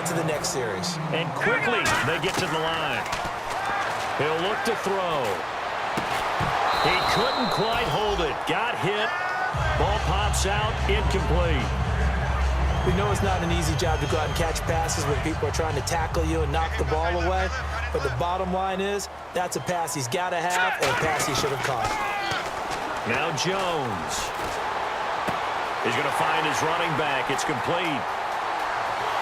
on to the next series. And quickly they get to the line. He'll look to throw. He couldn't quite hold it. Got hit. Ball pops out. Incomplete. We know it's not an easy job to go out and catch passes when people are trying to tackle you and knock the ball away. But the bottom line is, that's a pass he's got to have and a pass he should have caught. Now Jones. He's going to find his running back. It's complete.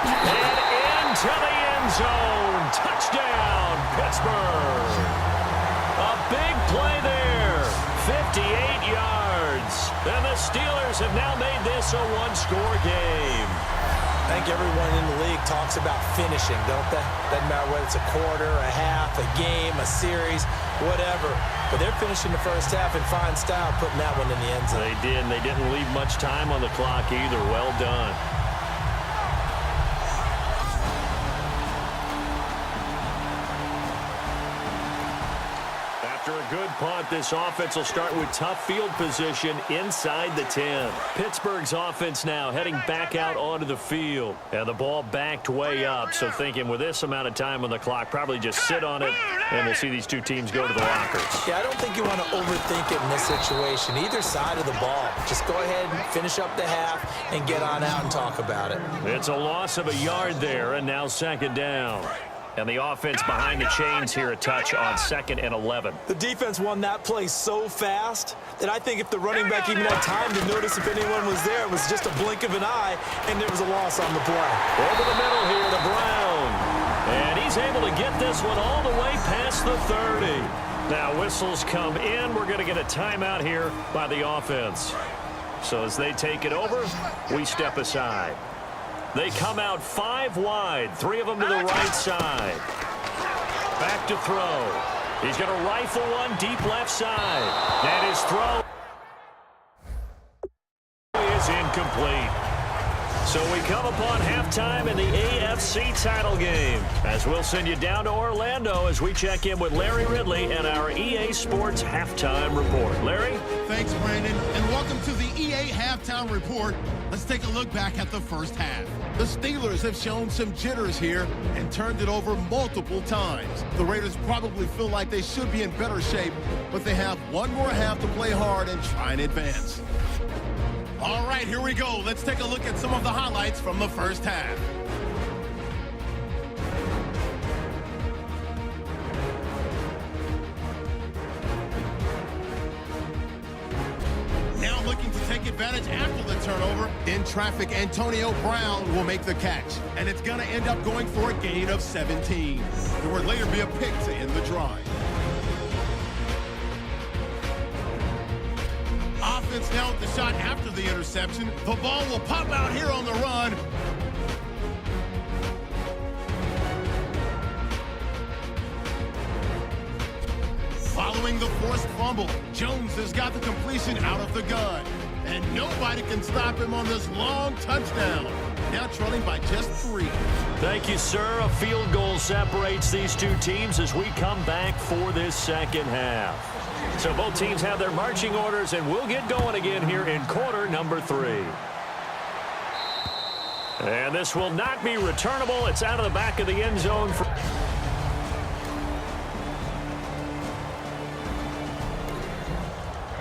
And into the end zone. Touchdown, Pittsburgh. A big play there. 58 yards. And the Steelers have now made this a one-score game. I think everyone in the league talks about finishing, don't they? Doesn't matter whether it's a quarter, a half, a game, a series, whatever. But they're finishing the first half in fine style, putting that one in the end zone. They did, and they didn't leave much time on the clock either. Well done. After a good punt, this offense will start with tough field position inside the 10. Pittsburgh's offense now heading back out onto the field. And the ball backed way up, so thinking with this amount of time on the clock, probably just sit on it, and we'll see these two teams go to the lockers. Yeah, I don't think you want to overthink it in this situation. Either side of the ball. Just go ahead and finish up the half and get on out and talk about it. It's a loss of a yard there, and now second down. And the offense behind the chains here, a touch on 2nd and 11. The defense won that play so fast that I think if the running back even had time to notice if anyone was there, it was just a blink of an eye, and there was a loss on the play. Over the middle here to Brown. And he's able to get this one all the way past the 30. Now whistles come in. We're going to get a timeout here by the offense. So as they take it over, we step aside. They come out 5 wide, 3 of them to the right side. Back to throw. He's going to rifle one deep left side. And his throw is incomplete. So we come upon halftime in the AFC title game, as we'll send you down to Orlando as we check in with Larry Ridley and our EA Sports Halftime Report. Larry? Thanks, Brandon, and welcome to the EA Halftime Report. Let's take a look back at the first half. The Steelers have shown some jitters here and turned it over multiple times. The Raiders probably feel like they should be in better shape, but they have one more half to play hard and try and advance. All right, here we go. Let's take a look at some of the highlights from the first half. Now looking to take advantage after the turnover. In traffic, Antonio Brown will make the catch. And it's going to end up going for a gain of 17. There would later be a pick to end the drive. Offense now with the shot after the interception. The ball will pop out here on the run. Following the forced fumble, Jones has got the completion out of the gun. And nobody can stop him on this long touchdown. Now trailing by just 3. Thank you, sir. A field goal separates these two teams as we come back for this second half. So both teams have their marching orders, and we'll get going again here in quarter number 3. And this will not be returnable. It's out of the back of the end zone.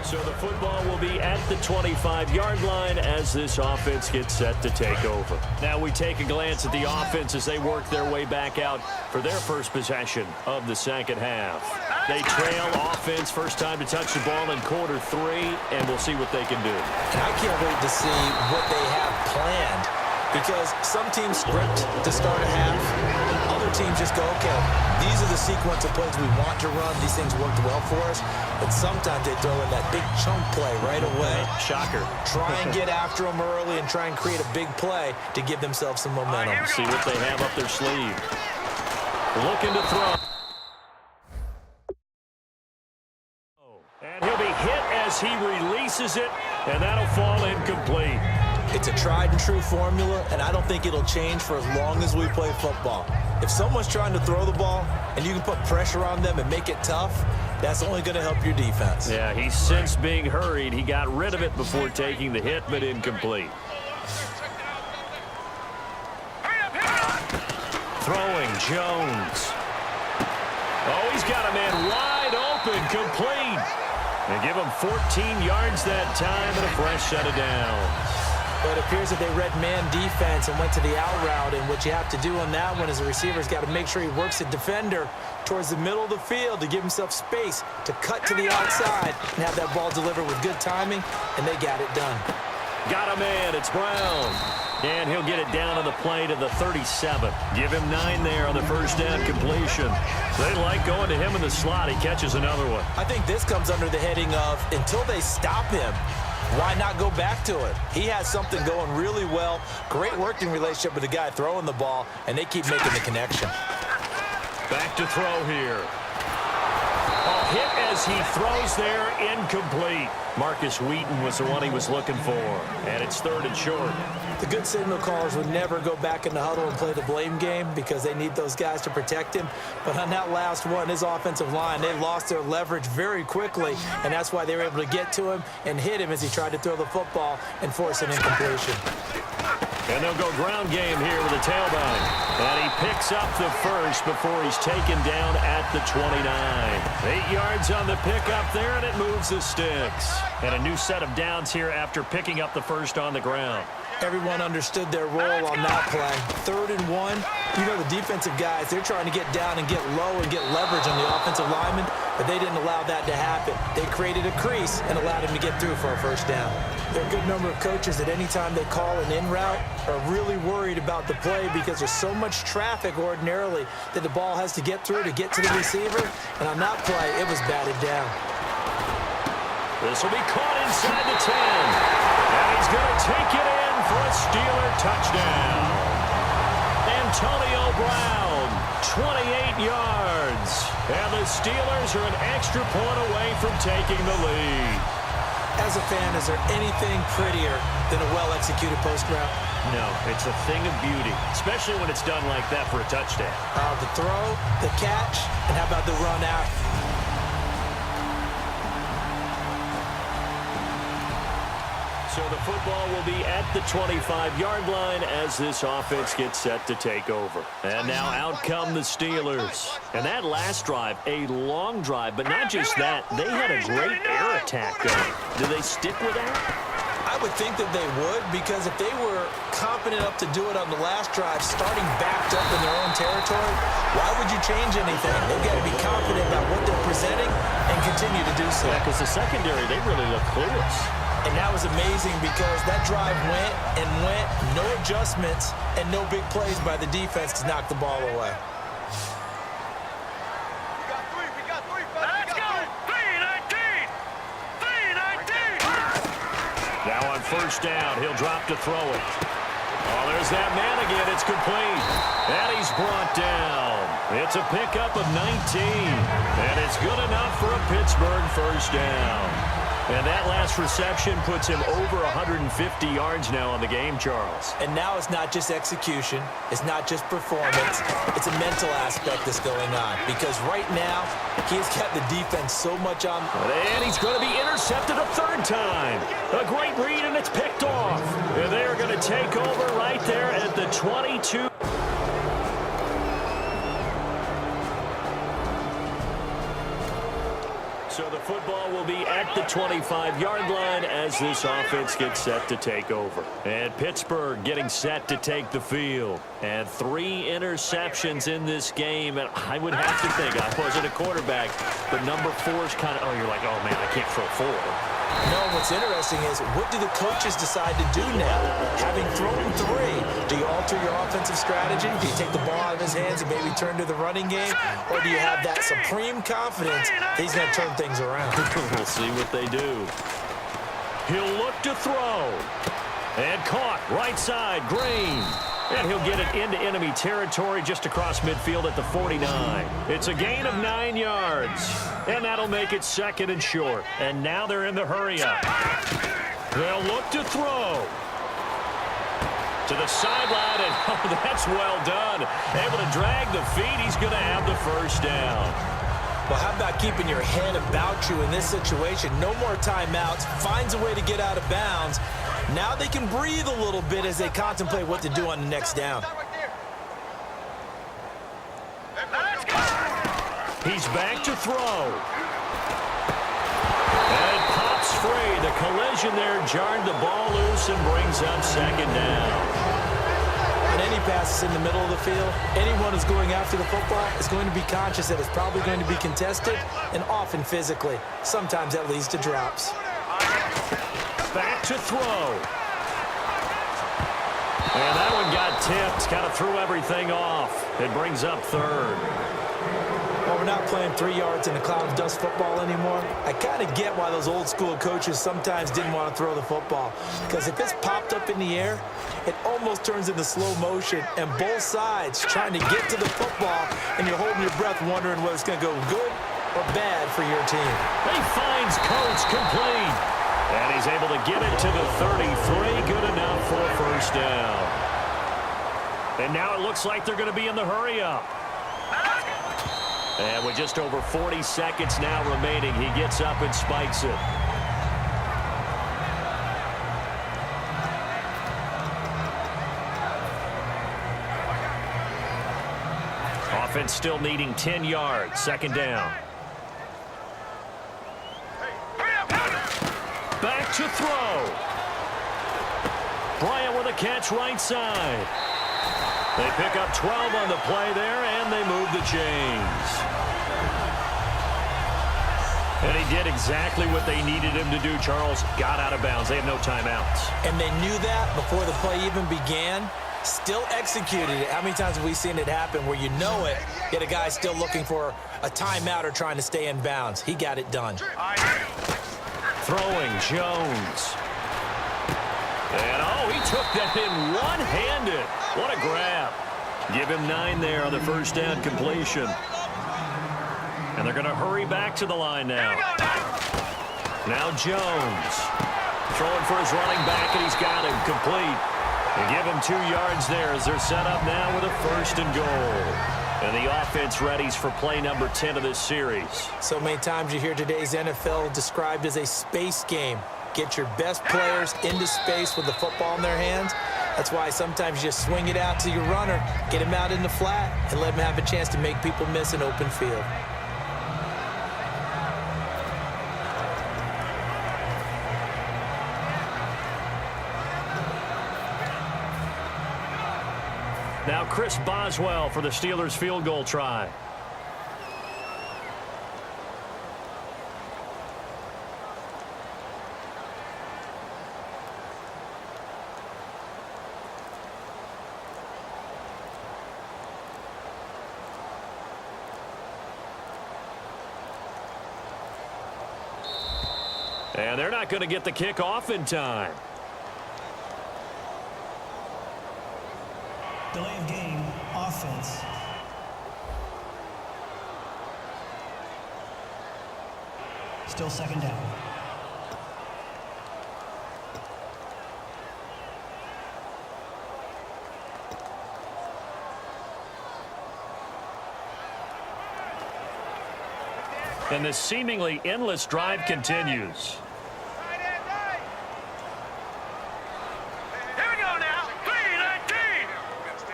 So the football will be at the 25-yard line as this offense gets set to take over. Now we take a glance at the offense as they work their way back out for their first possession of the second half. They trail offense, first time to touch the ball in quarter 3, and we'll see what they can do. And I can't wait to see what they have planned, because some teams script to start a half. Other teams just go, okay, these are the sequence of plays we want to run. These things worked well for us. But sometimes they throw in that big chunk play right away. Shocker. Try and get after them early and try and create a big play to give themselves some momentum. See what they have up their sleeve. Looking to throw. And he'll be hit as he releases it, and that'll fall incomplete. It's a tried and true formula, and I don't think it'll change for as long as we play football. If someone's trying to throw the ball and you can put pressure on them and make it tough, that's only going to help your defense. Yeah, he sensed being hurried. He got rid of it before taking the hit, but incomplete. throwing, Jones. Oh, he's got a man wide open, complete. And give him 14 yards that time and a fresh set of downs. But it appears that they read man defense and went to the out route. And what you have to do on that one is the receiver's got to make sure he works the defender towards the middle of the field to give himself space to cut to the outside and have that ball delivered with good timing, and they got it done. Got a man. It's Brown. And he'll get it down on the play to the 37. Give him 9 there on the first down completion. They like going to him in the slot. He catches another one. I think this comes under the heading of until they stop him, why not go back to it? He has something going really well. Great working relationship with the guy throwing the ball, and they keep making the connection. Back to throw here. A hit as he throws there, incomplete. Marcus Wheaton was the one he was looking for, and it's 3rd and short. The good signal callers would never go back in the huddle and play the blame game because they need those guys to protect him. But on that last one, his offensive line, they lost their leverage very quickly, and that's why they were able to get to him and hit him as he tried to throw the football and force an incompletion. And they'll go ground game here with a tailback. And he picks up the first before he's taken down at the 29. 8 yards on the pickup there, and it moves the sticks. And a new set of downs here after picking up the first on the ground. Everyone understood their role on that play. 3rd and 1. You know the defensive guys, they're trying to get down and get low and get leverage on the offensive lineman, but they didn't allow that to happen. They created a crease and allowed him to get through for a first down. There are a good number of coaches that anytime they call an in route are really worried about the play because there's so much traffic ordinarily that the ball has to get through to get to the receiver, and on that play, it was batted down. This will be caught inside the 10. And he's going to take it in for a Steeler touchdown. Antonio Brown, 28 yards. And the Steelers are an extra point away from taking the lead. As a fan, is there anything prettier than a well-executed post route? No, it's a thing of beauty, especially when it's done like that for a touchdown. The throw, the catch, and how about the run out? So the football will be at the 25-yard line as this offense gets set to take over. And now out come the Steelers. And that last drive, a long drive, but not just that, they had a great air attack going. Do they stick with that? I would think that they would, because if they were confident enough to do it on the last drive, starting backed up in their own territory, why would you change anything? They've got to be confident about what they're presenting and continue to do so. Yeah, because the secondary, they really look clueless. And that was amazing because that drive went and went, no adjustments, and no big plays by the defense to knock the ball away. We got three. Let's go. 3-19. Now on first down, he'll drop to throw it. Oh, there's that man again. It's complete. And he's brought down. It's a pickup of 19. And it's good enough for a Pittsburgh first down. And that last reception puts him over 150 yards now on the game, Charles. And now it's not just execution. It's not just performance. It's a mental aspect that's going on. Because right now, he's got the defense so much on. And he's going to be intercepted a 3rd time. A great read, and it's picked off. And they're going to take over right there at the 22. So the football will be at the 25-yard line as this offense gets set to take over. And Pittsburgh getting set to take the field. And 3 interceptions in this game. And I would have to think, I wasn't a quarterback, but number 4 is kind of, oh, you're like, oh, man, I can't throw 4. No, what's interesting is what do the coaches decide to do now? Having thrown 3, do you alter your offensive strategy? Do you take the ball out of his hands and maybe turn to the running game? Or do you have that supreme confidence that he's going to turn things around? We'll see what they do. He'll look to throw. And caught right side, Green. And he'll get it into enemy territory just across midfield at the 49. It's a gain of 9 yards. And that'll make it 2nd and short. And now they're in the hurry-up. They'll look to throw. To the sideline, and oh, that's well done. Able to drag the feet. He's going to have the first down. Well, how about keeping your head about you in this situation? No more timeouts. Finds a way to get out of bounds. Now they can breathe a little bit as they contemplate what to do on the next down. He's back to throw. And it pops free. The collision there jarred the ball loose and brings up second down. On any passes in the middle of the field, anyone who's going after the football is going to be conscious that it's probably going to be contested and often physically. Sometimes that leads to drops. Back to throw. And that one got tipped. Kind of threw everything off. It brings up third. Well, we're not playing 3 yards in a cloud of dust football anymore. I kind of get why those old school coaches sometimes didn't want to throw the football. Because if it's popped up in the air, it almost turns into slow motion. And both sides trying to get to the football, and you're holding your breath wondering whether it's going to go good or bad for your team. He finds Coates complete. And he's able to get it to the 33. Good enough for a first down. And now it looks like they're going to be in the hurry-up. And with just over 40 seconds now remaining, he gets up and spikes it. Offense still needing 10 yards. Second down. Back to throw. Bryant with a catch right side. They pick up 12 on the play there, and they move the chains. And he did exactly what they needed him to do, Charles. Got out of bounds. They have no timeouts. And they knew that before the play even began. Still executed it. How many times have we seen it happen where you know it, yet a guy's still looking for a timeout or trying to stay in bounds? He got it done. Throwing, Jones. And, oh, he took that in one-handed. What a grab. Give him 9 there on the first down completion. And they're going to hurry back to the line now. Now Jones. Throwing for his running back, and he's got him complete. They give him 2 yards there as they're set up now with a first and goal. And the offense readies for play number 10 of this series. So many times you hear today's NFL described as a space game. Get your best players into space with the football in their hands. That's why sometimes you just swing it out to your runner, get him out in the flat, and let him have a chance to make people miss an open field. Now Chris Boswell for the Steelers field goal try. And they're not going to get the kick off in time. Delay of game, offense. Still second down. And this seemingly endless drive continues. Here we go now. 319.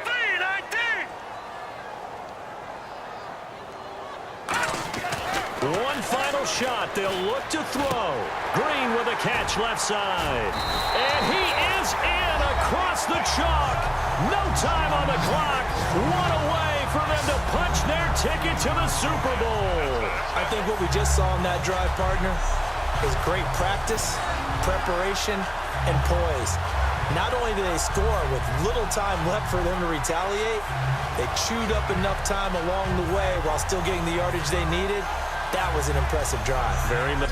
319. One final shot. They'll look to throw. Green with a catch left side. And he is in across the chalk. No time on the clock. One away for them to punch their ticket to the Super Bowl. I think what we just saw in that drive, partner, is great practice, preparation, and poise. Not only did they score with little time left for them to retaliate, they chewed up enough time along the way while still getting the yardage they needed. That was an impressive drive. Very much.